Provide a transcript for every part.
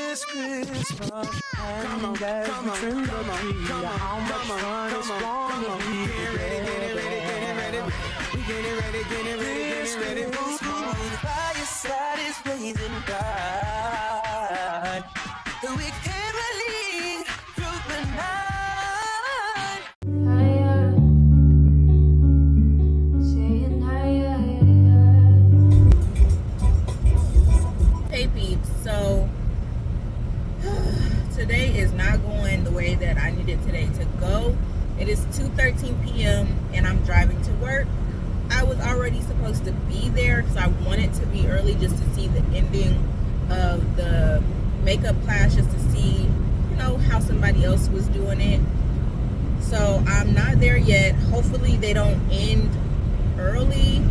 this Christmas, and as we trim the tree, how much fun it's gonna be together. We getting ready. This fire side is blazing bright, and we caroling through the night. Hey peeps, so today is not going the way that I needed today to go. It is 2:13 p.m. and I'm driving to work. I was already supposed to be there because I wanted to be early just to see the ending of the makeup class, just to see, you know, how somebody else was doing it. So I'm not there yet. Hopefully they don't end early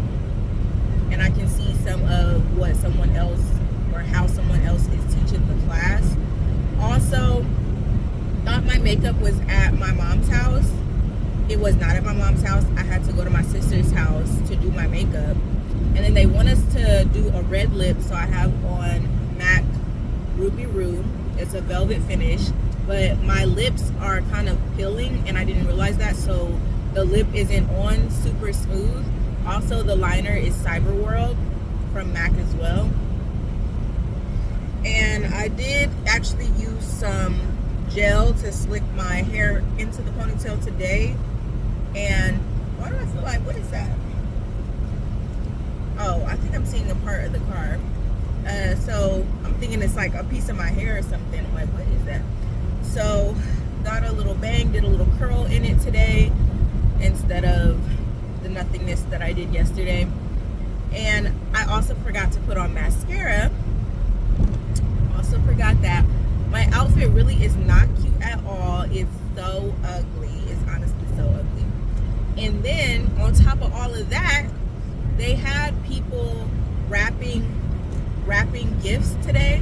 and I can see some of what someone else or how someone else is teaching the class. Also, thought my makeup was at my mom's house. It was not at my mom's house. I had to go to my sister's house to do my makeup. And then they want us to do a red lip, so I have on MAC Ruby Roo. It's a velvet finish, but my lips are kind of peeling and I didn't realize that, so the lip isn't on super smooth. Also, the liner is Cyber World from MAC as well. And I did actually use some gel to slick my hair into the ponytail today. And why do I feel like, what is that? Oh, I think I'm seeing a part of the car. So I'm thinking it's like a piece of my hair or something. I'm like, what is that? So got a little bang, did a little curl in it today instead of the nothingness that I did yesterday. And I also forgot to put on mascara. Also forgot that. My outfit really is not cute at all. It's so ugly. It's honestly so ugly. And then on top of all of that, they had people wrapping gifts today,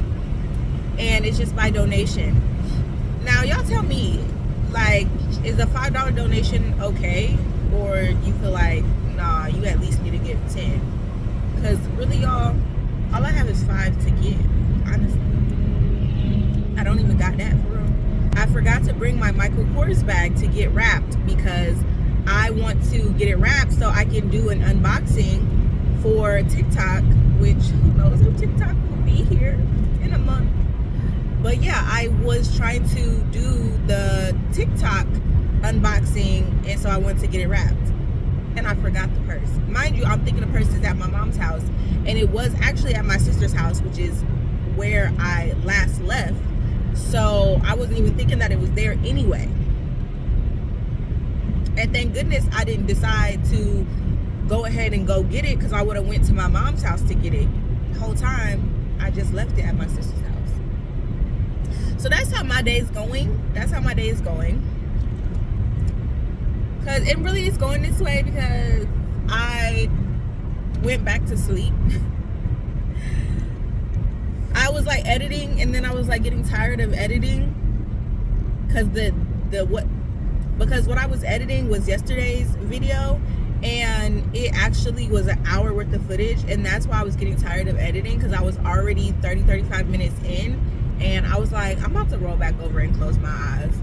and it's just by donation. Now y'all tell me, like, is a $5 donation okay, or you feel like, nah, you at least need to give 10? Because really, y'all, all I have is 5 to give, honestly. I don't even got that for real. I forgot to bring my Michael Kors bag to get wrapped because I want to get it wrapped so I can do an unboxing for TikTok, which who knows if TikTok will be here in a month. But yeah, I was trying to do the TikTok unboxing, and so I wanted to get it wrapped. And I forgot the purse. Mind you, I'm thinking the purse is at my mom's house, and it was actually at my sister's house, which is where I last left. So I wasn't even thinking that it was there anyway. And thank goodness I didn't decide to go ahead and go get it, because I would have went to my mom's house to get it. The whole time I just left it at my sister's house. So that's how my day is going. That's how my day is going. Because it really is going this way because I went back to sleep. I was like editing, and then I was like getting tired of editing because what I was editing was yesterday's video, and it actually was an hour worth of footage, and that's why I was getting tired of editing, because I was already 35 minutes in, and I was like, I'm about to roll back over and close my eyes.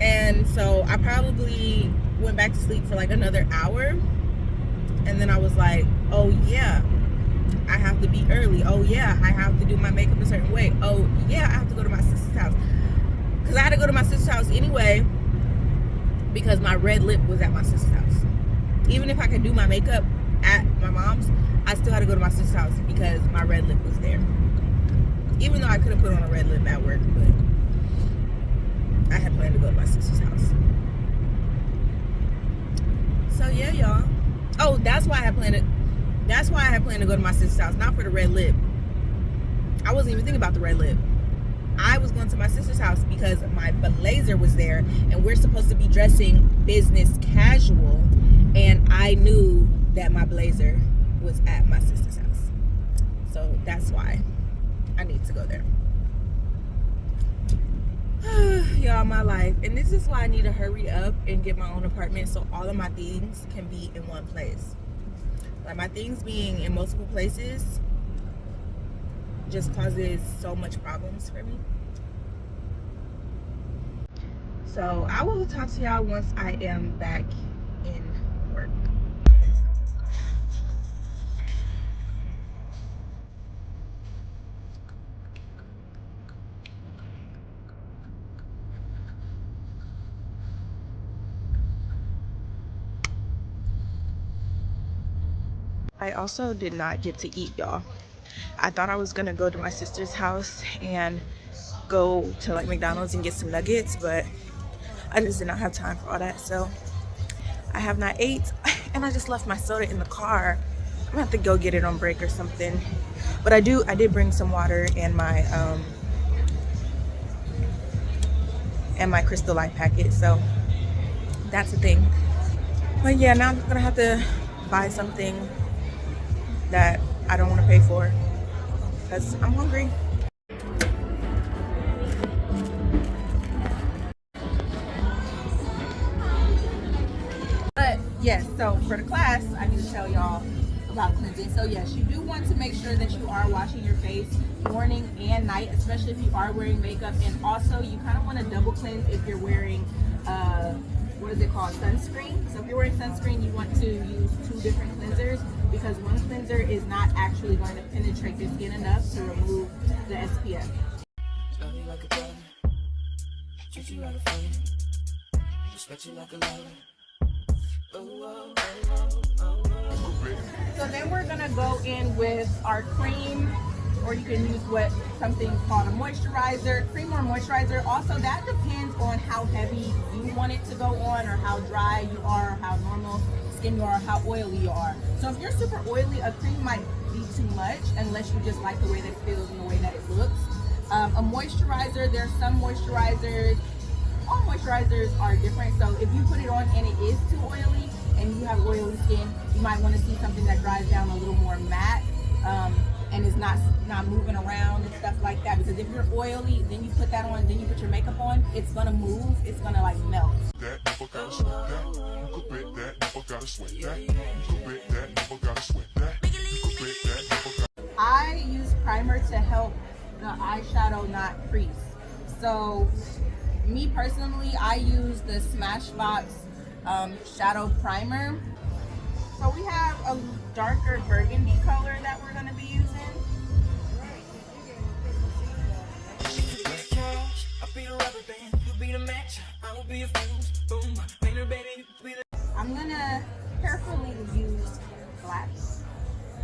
And so I probably went back to sleep for like another hour, and then I was like, oh yeah, I have to be early. Oh yeah, I have to do my makeup a certain way. Oh yeah, I have to go to my sister's house, because I had to go to my sister's house anyway, because my red lip was at my sister's house. Even if I could do my makeup at my mom's, I still had to go to my sister's house because my red lip was there. Even though I could have put on a red lip at work, but I had planned to go to my sister's house. So yeah, y'all. Oh, that's why I had planned to go to my sister's house, not for the red lip. I wasn't even thinking about the red lip. I was going to my sister's house because my blazer was there, and we're supposed to be dressing business casual, and I knew that my blazer was at my sister's house. So that's why I need to go there. Y'all, my life. And this is why I need to hurry up and get my own apartment so all of my things can be in one place. Like, my things being in multiple places just causes so much problems for me. So I will talk to y'all once I am back in work. I also did not get to eat, y'all. I thought I was gonna go to my sister's house and go to like McDonald's and get some nuggets, but I just did not have time for all that, so I have not ate, and I just left my soda in the car. I'm gonna have to go get it on break or something. But I did bring some water and my Crystal Light packet, so that's the thing. But yeah, now I'm gonna have to buy something that I don't want to pay for because I'm hungry. But yes, so for the class, I need to tell y'all about cleansing. So yes, you do want to make sure that you are washing your face morning and night, especially if you are wearing makeup. And also, you kind of want to double cleanse if you're wearing what is it called, sunscreen. So if you're wearing sunscreen, you want to use 2 different cleansers, because one cleanser is not actually going to penetrate your skin enough to remove the SPF. So then we're gonna go in with our cream, or you can use something called a moisturizer, cream or moisturizer. Also, that depends on how heavy you want it to go on, or how dry you are, or how normal skin you are, or how oily you are. So if you're super oily, a cream might be too much, unless you just like the way that it feels and the way that it looks. A moisturizer, there's some moisturizers, all moisturizers are different. So if you put it on and it is too oily and you have oily skin, you might want to see something that dries down a little more matte, and is not moving around and stuff like that. Because if you're oily, then you put that on, then you put your makeup on, it's gonna move, it's gonna like melt. I use primer to help the eyeshadow not crease. So me personally, I use the Smashbox shadow primer. So we have a darker burgundy color that we're going to be using. I'm going to carefully use black.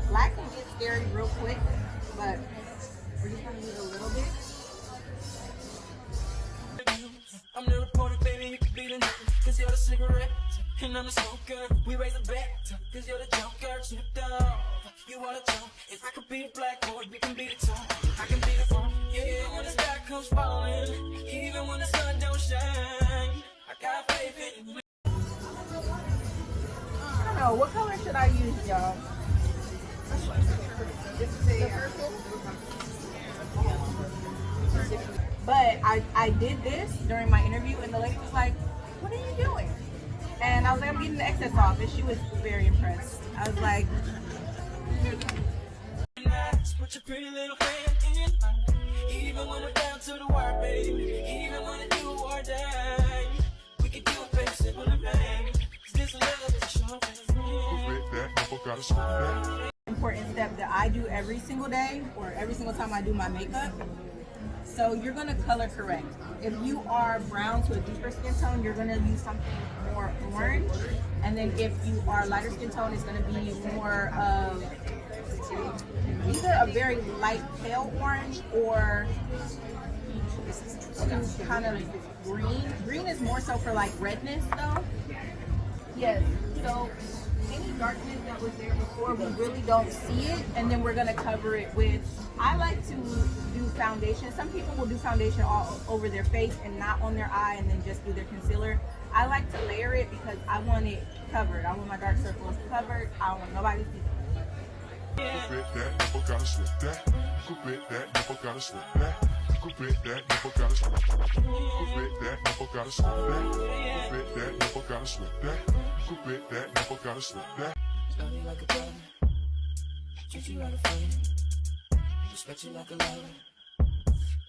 Black can get scary real quick, but we're just going to use a little bit. I'm the reporter, baby, you can be the news, cause you're the cigarette, and I'm the smoker. We raise a bet, cause you're the joker, snipped off. You wanna jump, if I could be the blackboard, we can be the top. I can be the phone, yeah, when the sky comes falling, even when the sun don't shine, I got faith in you. I don't know, what color should I use, y'all? The purple? But I did this during my interview, and the lady was like, "What are you doing?" And I was like, "I'm getting the excess off," and she was very impressed. I was like, put your pretty little hand in, even when we're down to the wire, baby, even when it do or die, we can do it, baby, simple and plain. This love is short and important step that I do every single day, or every single time I do my makeup. So you're gonna color correct. If you are brown to a deeper skin tone, you're gonna use something more orange. And then if you are lighter skin tone, it's gonna be more of either a very light pale orange or kind of green. Green is more so for like redness though. Yes, so any darkness that was there before, we really don't see it, and then we're gonna cover it with, I like to do foundation. Some people will do foundation all over their face and not on their eye, and then just do their concealer. I like to layer it because I want it covered. I want my dark circles covered. I don't want nobody to see respect you like a lover.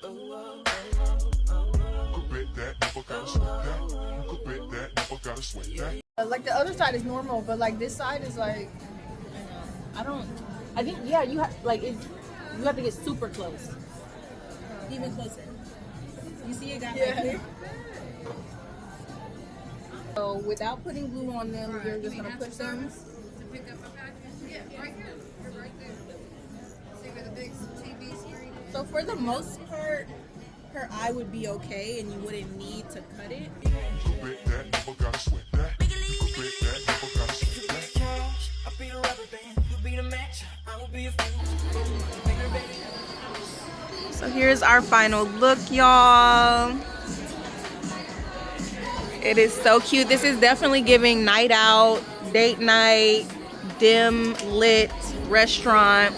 Oh, oh, oh, oh, oh. You could bet that, never gotta sweat that. You could bet that, never gotta sweat that. Like the other side is normal, but like this side is like, I think, yeah, you have, like, you have to get super close. even closer. You see it got Yeah. right here? So without putting glue on them, you're just gonna put them. To pick up a package? Yeah, right here. You're right there. See where the big TV screen is? So for the most part, her eye would be okay, and you wouldn't need to cut it. You could bet that, never gotta sweat that. You could bet that, never gotta sweat that. Cash, I'll be the rubber band, you'll be the match, I will be a fool. Bigger baby. So here's our final look, y'all. It is so cute. This is definitely giving night out, date night, dim lit restaurant.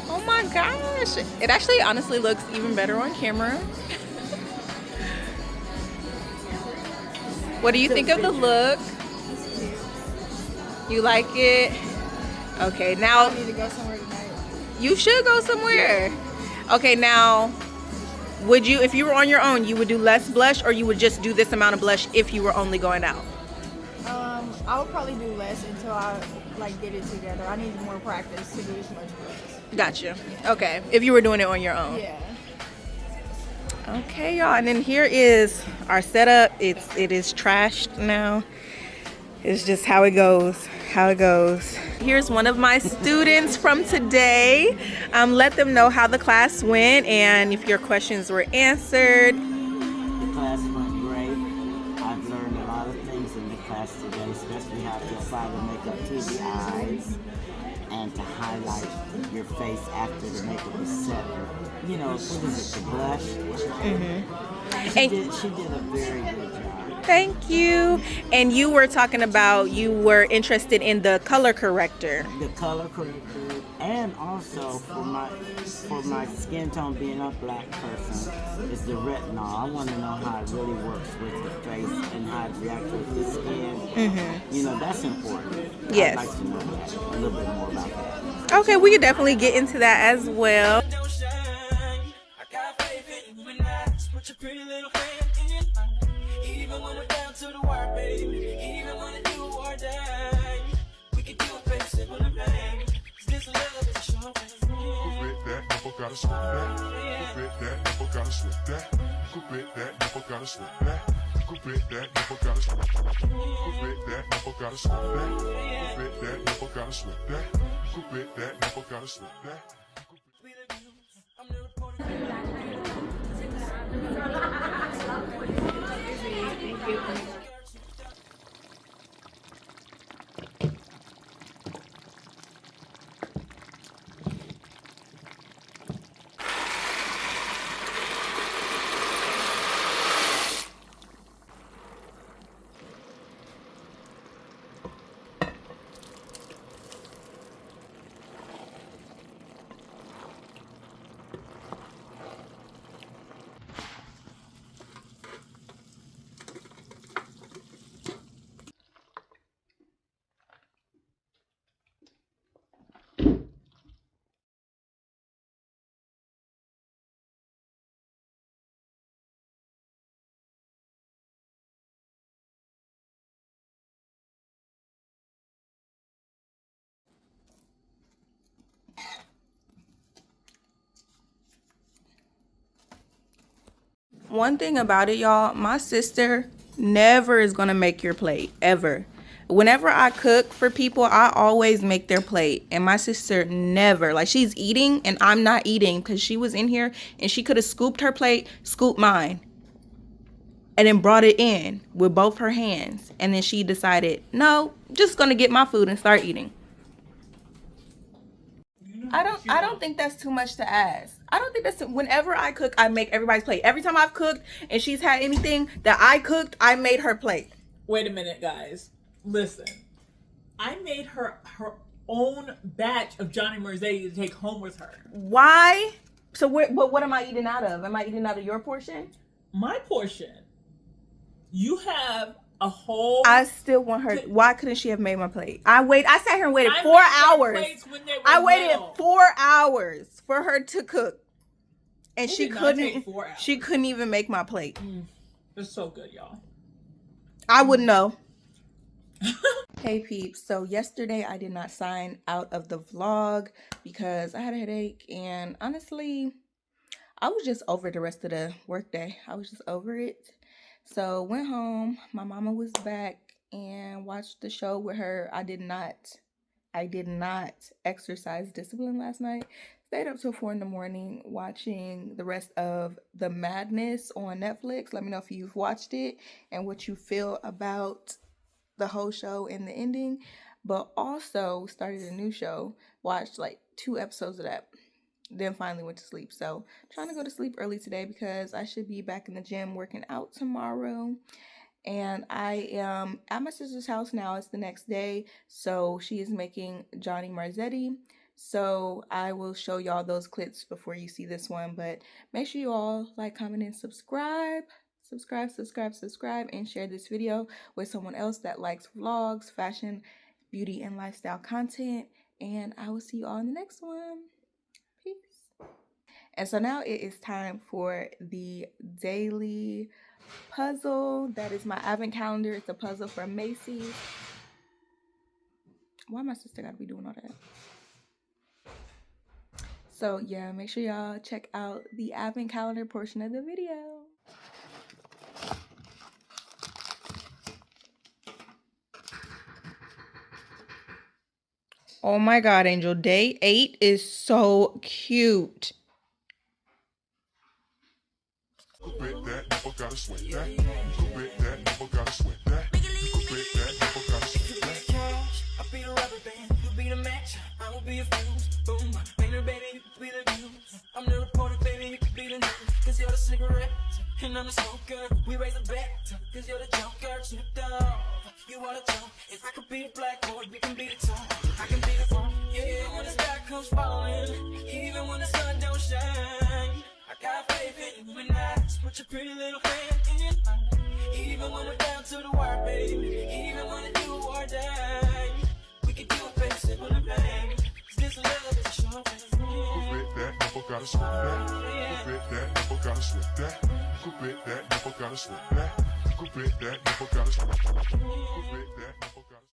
Oh my gosh. It actually honestly looks even better on camera. What do you think of the look? You like it? Okay, now I need to go somewhere tonight. you should go somewhere. Okay, now, would you, if you were on your own, you would do less blush, or you would just do this amount of blush if you were only going out? I would probably do less until I like get it together. I need more practice to do as much blush. Gotcha. Okay, if you were doing it on your own. Yeah. Okay, y'all, and then here is our setup. It is trashed now. It's just how it goes. Here's one of my students from today. Let them know how the class went and if your questions were answered. The class went great. I've learned a lot of things in the class today, especially how to apply the makeup to the eyes and to highlight your face after the makeup is set. You know, what is it, the blush? She did a very good job. Thank you. And you were talking about you were interested in the color corrector. The color corrector, and also for my skin tone being a black person, is the retinol. I want to know how it really works with the face and how it reacts with the skin. You know, that's important. Yes. I'd like to know that, a little bit more about that. Okay, we could definitely get into that as well. Don't shine. I got faith in you and eyes. Put your pretty little hand in mine. Even when we're down to the wire, baby. Even when it do or die. We can do it, baby, simple and plain. This love is a short You could bet that, never gotta sweat that. You could bet that, never gotta sweat that. You could bet that, never gotta sweat that. You could bet that, never gotta sweat that. You could bet that, never gotta sweat that. You could bet that, never gotta sweat that. You could bet that, never gotta sweat that. I'm the reporter. One thing about it, y'all, my sister never is gonna make your plate, ever. Whenever I cook for people, I always make their plate. And my sister never, like, she's eating and I'm not eating because she was in here and she could have scooped her plate, scooped mine, and then brought it in with both her hands. And then she decided, no, just gonna get my food and start eating. I don't think that's too much to ask. I don't think that's, whenever I cook, I make everybody's plate. Every time I've cooked and she's had anything that I cooked, I made her plate. Wait a minute, guys. Listen. I made her own batch of Johnny Marzetti to take home with her. Why? So but what am I eating out of? Am I eating out of your portion? My portion. You have a whole. I still want her. Why couldn't she have made my plate? I sat here and waited I 4 made their hours. plates when they were I waited little. 4 hours for her to cook, and It she did not take couldn't. 4 hours. She couldn't even make my plate. It's so good, y'all. I wouldn't know. Hey peeps, so yesterday I did not sign out of the vlog because I had a headache, and honestly I was just over the rest of the workday. I was just over it. So went home, my mama was back, and watched the show with her. I did not exercise discipline last night. Stayed up till 4 in the morning watching the rest of The Madness on Netflix. Let me know if you've watched it and what you feel about the whole show and the ending. But also started a new show, watched like 2 episodes of that, then finally went to sleep. So trying to go to sleep early today because I should be back in the gym working out tomorrow. And I am at my sister's house now. It's the next day, so she is making Johnny Marzetti. So I will show y'all those clips before you see this one. But make sure you all like, comment, and subscribe, and share this video with someone else that likes vlogs, fashion, beauty, and lifestyle content. And I will see you all in the next one. Peace. And so now it is time for the daily puzzle. That is my advent calendar. It's a puzzle from Macy's. Why my sister gotta be doing all that? So yeah, make sure y'all check out the advent calendar portion of the video. Oh my God, Angel, day 8 is so cute. You could bet that, never gotta sweat that. You could bet that, never gotta sweat that. You could bet that, never gotta sweat that. I'll be the rubber band, you be the match, I will be a fuse. Boom, painter, baby, you could be the news. I'm the reporter, baby, you could be the news. Cause you're the cigarette, and I'm the smoker. We raise a bet, cause you're the joker. Snooped off, you wanna jump. If I could be the blackboard, we can be the top. I can be the front, yeah, when the sky comes falling, even when the sun don't shine. I got faith in you and I just put your pretty little hand in mine. Even when we're down to the wire, baby, even when it's do or die, we can do it, baby, simple and plain. Cause this love is a short thing. You could bet that, never gotta sweat that. You could bet that, never gotta sweat that. You could bet that, never gotta sweat that. You could bet that, never gotta sweat that. You could bet that.